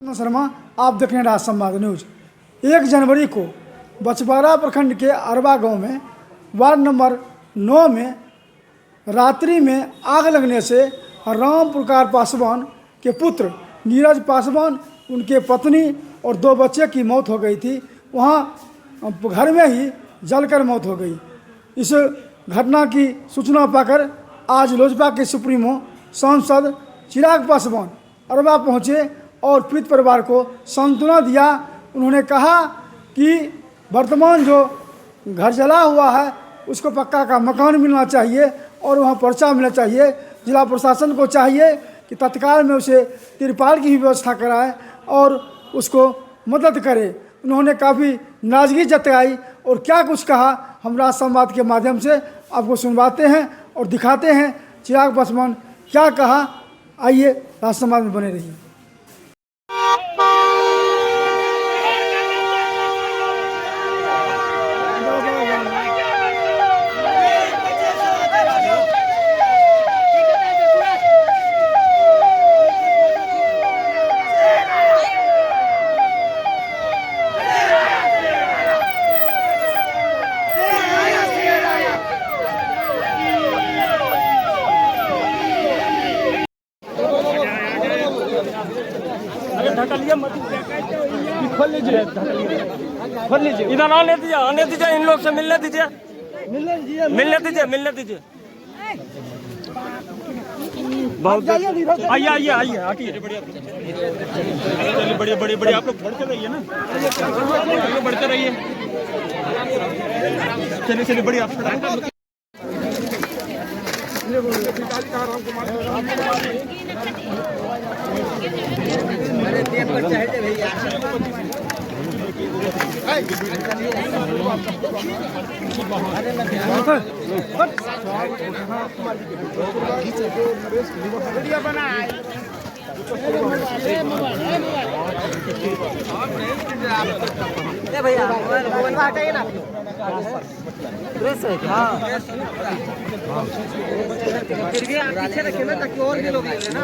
शर्मा, आप देख रहे हैं राज संवाद न्यूज। 1 जनवरी को बछवाड़ा प्रखंड के अरबा गांव में वार्ड नंबर 9 में रात्रि में आग लगने से राम प्रकार पासवान के पुत्र नीरज पासवान, उनके पत्नी और 2 बच्चे की मौत हो गई थी। वहां घर में ही जलकर मौत हो गई। इस घटना की सूचना पाकर आज लोजपा के सुप्रीमो सांसद चिराग पासवान अरबा पहुंचे और पीड़ित परिवार को सांत्वना दिया। उन्होंने कहा कि वर्तमान जो घर जला हुआ है उसको पक्का का मकान मिलना चाहिए और वहाँ पर्चा मिलना चाहिए। जिला प्रशासन को चाहिए कि तत्काल में उसे तिरपाल की भी व्यवस्था कराए और उसको मदद करे। उन्होंने काफ़ी नाराजगी जताई और क्या कुछ कहा हम राज संवाद के माध्यम से आपको सुनवाते हैं और दिखाते हैं चिराग पासवान क्या कहा। आइए राज संवाद में बने रहिए। खोल लीजिए, खोल लीजिए। इधर आने दीजिए, इन लोग से मिलने दीजिए। बहुत आइए हटिए। बड़े आप लोग बढ़ते रहिए ना, बढ़ते रहिए। चलिए बढ़िया। भैया मोबाइल हटाइए ना। फिर भी आप पीछे रखिए ना ताकि और भी लोग ले लेना।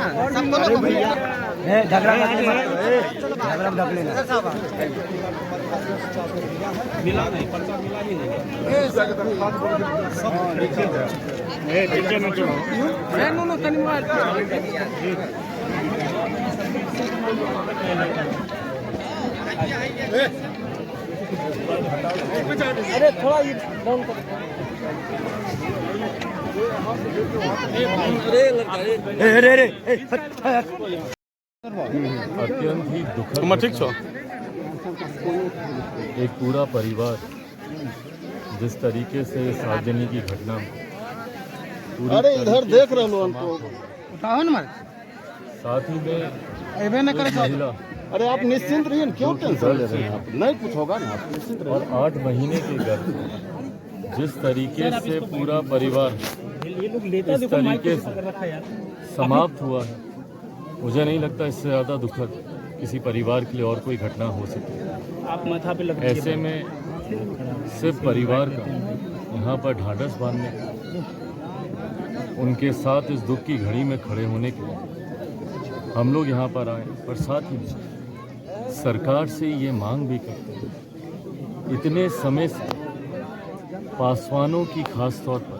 झगड़ा ढक लेना। मिला नहीं, पर्चा मिला ही नहीं। अरे थोड़ा डाउन कर। अत्यंत ही दुखद एक पूरा परिवार जिस तरीके से सार्वजनिक की घटना अरे इधर देख रहे लो उनको साथ ही में महिला अरे आप निश्चिंत रहिए, क्यों टेंशन ले रहे हैं आप? नहीं कुछ होगा ना, आप निश्चिंत रहिए। और 8 महीने के गर्भ जिस तरीके से पूरा परिवार इस तरीके से समाप्त हुआ है, मुझे नहीं लगता इससे ज़्यादा दुखद किसी परिवार के लिए और कोई घटना हो सकती। आप माथा पे लग ऐसे में सिर्फ परिवार का यहाँ पर ढाढ़स बांधने, उनके साथ इस दुख की घड़ी में खड़े होने के लिए हम लोग यहाँ पर आए, और साथ ही सरकार से ये मांग भी करते हैं। इतने समय से पासवानों की खास तौर पर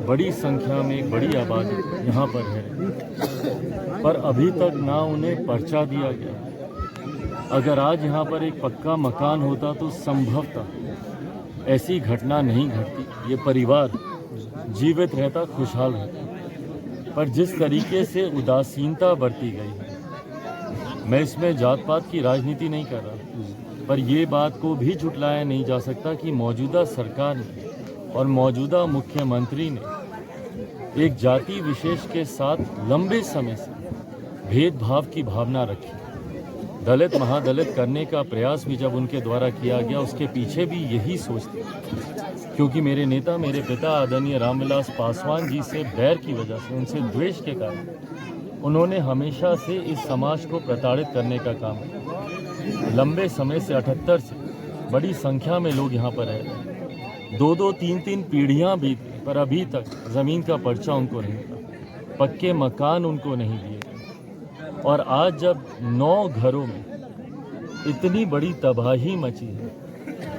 बड़ी संख्या में एक बड़ी आबादी यहाँ पर है, पर अभी तक ना उन्हें पर्चा दिया गया। अगर आज यहाँ पर एक पक्का मकान होता तो संभवतः ऐसी घटना नहीं घटती, ये परिवार जीवित रहता, खुशहाल रहता। पर जिस तरीके से उदासीनता बरती गई है, मैं इसमें जात पात की राजनीति नहीं कर रहा, पर ये बात को भी झुटलाया नहीं जा सकता कि मौजूदा सरकार ने और मौजूदा मुख्यमंत्री ने एक जाति विशेष के साथ लंबे समय से भेदभाव की भावना रखी। दलित महादलित करने का प्रयास भी जब उनके द्वारा किया गया, उसके पीछे भी यही सोच थी, क्योंकि मेरे नेता, मेरे पिता आदरणीय रामविलास पासवान जी से बैर की वजह से, उनसे द्वेष के कारण उन्होंने हमेशा से इस समाज को प्रताड़ित करने का काम किया। लंबे समय से 78 से बड़ी संख्या में लोग यहाँ पर रह रहे हैं। 2-2, 3-3 पीढ़ियाँ बीत गई, पर अभी तक ज़मीन का पर्चा उनको नहीं मिला, पक्के मकान उनको नहीं दिए गए। और आज जब 9 घरों में इतनी बड़ी तबाही मची है,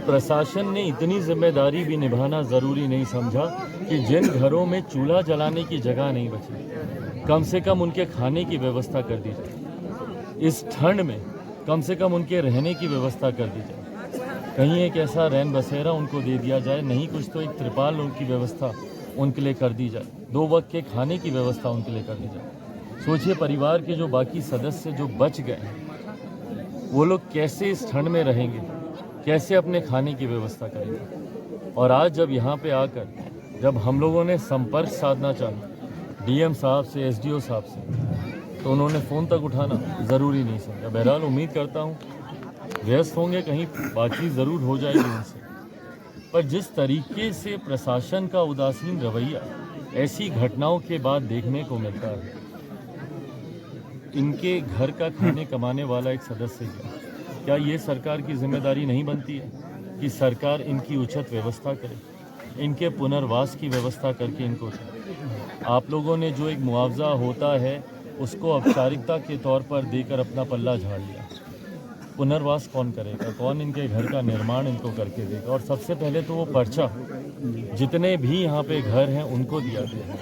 प्रशासन ने इतनी जिम्मेदारी भी निभाना ज़रूरी नहीं समझा कि जिन घरों में चूल्हा जलाने की जगह नहीं बची, कम से कम उनके खाने की व्यवस्था कर दी जाए। इस ठंड में कम से कम उनके रहने की व्यवस्था कर दी जाए। कहीं एक ऐसा रैन बसेरा उनको दे दिया जाए, नहीं कुछ तो एक त्रिपाल उनकी व्यवस्था उनके लिए कर दी जाए, 2 वक्त के खाने की व्यवस्था उनके लिए कर दी जाए। सोचिए परिवार के जो बाकी सदस्य जो बच गए हैं, वो लोग कैसे इस ठंड में रहेंगे, कैसे अपने खाने की व्यवस्था करेंगे। और आज जब यहाँ पे आकर जब हम लोगों ने संपर्क साधना चाहा डीएम साहब से, एसडीओ साहब से, तो उन्होंने फ़ोन तक उठाना ज़रूरी नहीं समझा। बहरहाल उम्मीद करता हूँ व्यस्त होंगे, कहीं बातचीत ज़रूर हो जाएगी उनसे। पर जिस तरीके से प्रशासन का उदासीन रवैया ऐसी घटनाओं के बाद देखने को मिलता है, इनके घर का खाने कमाने वाला एक सदस्य क्या ये सरकार की जिम्मेदारी नहीं बनती है कि सरकार इनकी उचित व्यवस्था करे, इनके पुनर्वास की व्यवस्था करके इनको। आप लोगों ने जो एक मुआवजा होता है उसको औपचारिकता के तौर पर देकर अपना पल्ला झाड़ लिया। पुनर्वास कौन करेगा, कौन इनके घर का निर्माण इनको करके देगा? और सबसे पहले तो वो पर्चा जितने भी यहाँ पे घर हैं उनको दिया गया,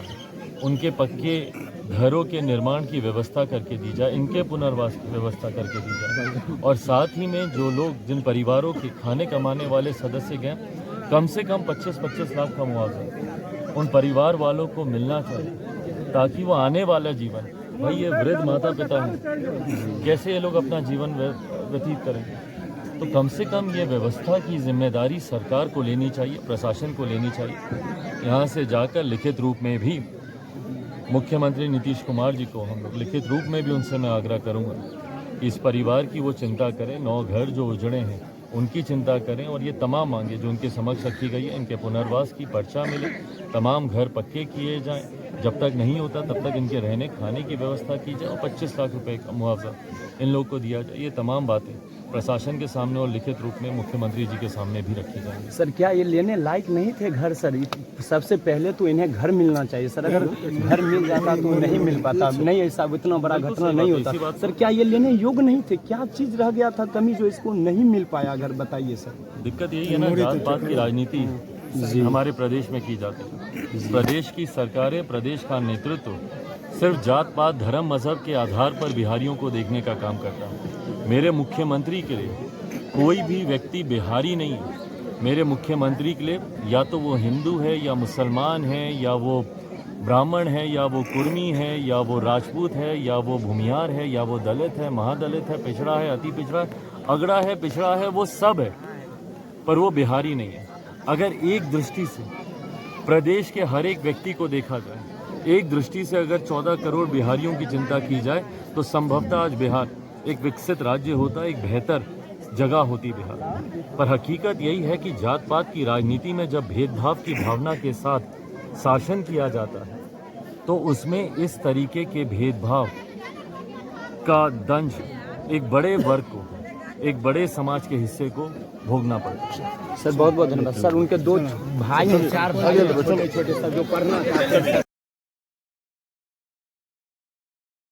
उनके पक्के घरों के निर्माण की व्यवस्था करके दी जाए, इनके पुनर्वास की व्यवस्था करके दी जाए। और साथ ही में जो लोग, जिन परिवारों के खाने कमाने वाले सदस्य गए, कम से कम 25-25 लाख का मुआवजा उन परिवार वालों को मिलना चाहिए, ताकि वो आने वाला जीवन, भाई ये वृद्ध माता पिता हैं, कैसे ये लोग अपना जीवन व्यतीत करेंगे। तो कम से कम ये व्यवस्था की जिम्मेदारी सरकार को लेनी चाहिए, प्रशासन को लेनी चाहिए। यहाँ से जाकर लिखित रूप में भी मुख्यमंत्री नीतीश कुमार जी को हम लोग लिखित रूप में भी उनसे मैं आग्रह करूँगा कि इस परिवार की वो चिंता करें, 9 घर जो उजड़े हैं उनकी चिंता करें, और ये तमाम मांगे जो उनके समक्ष रखी गई है, इनके पुनर्वास की पर्चा मिले, तमाम घर पक्के किए जाएं। जब तक नहीं होता तब तक इनके रहने खाने की व्यवस्था की जाए और 25 लाख रुपए का मुआवजा इन लोगों को दिया जाए। ये तमाम बातें प्रशासन के सामने और लिखित रूप में मुख्यमंत्री जी के सामने भी रखी जाएंगी। सर क्या ये लेने लायक नहीं थे घर? सर सबसे पहले तो इन्हें घर मिलना चाहिए सर, अगर घर मिल जाता तो नहीं मिल पाता, नहीं ऐसा इतना बड़ा घटना नहीं होता। सर क्या ये लेने योग्य नहीं थे? क्या चीज़ रह गया था कमी जो इसको नहीं मिल पाया घर, बताइए सर। दिक्कत यही है ना, जात पात की राजनीति हमारे प्रदेश में की जाती है। प्रदेश की सरकारें, प्रदेश का नेतृत्व सिर्फ जात पात, धर्म, मजहब के आधार पर बिहारियों को देखने का काम करता है। मेरे मुख्यमंत्री के लिए कोई भी व्यक्ति बिहारी नहीं है। मेरे मुख्यमंत्री के लिए या तो वो हिंदू है, या मुसलमान है, या वो ब्राह्मण है, या वो कुर्मी है, या वो राजपूत है, या वो भूमिहार है, या वो दलित है, महादलित है, पिछड़ा है, अति पिछड़ा है, अगड़ा है, पिछड़ा है, वो सब है, पर वो बिहारी नहीं है। अगर एक दृष्टि से प्रदेश के हर एक व्यक्ति को देखा जाए, एक दृष्टि से अगर 14 करोड़ बिहारियों की चिंता की जाए, तो संभवतः आज बिहार एक विकसित राज्य होता, एक बेहतर जगह होती बिहार। पर हकीकत यही है कि जात पात की राजनीति में जब भेदभाव की भावना के साथ शासन किया जाता है, तो उसमें इस तरीके के भेदभाव का दंश एक बड़े वर्ग को, एक बड़े समाज के हिस्से को भोगना पड़ता है। सर बहुत बहुत धन्यवाद सर। उनके 2 भाई और 4 भाई छोटे छोटे सर जो पढ़ना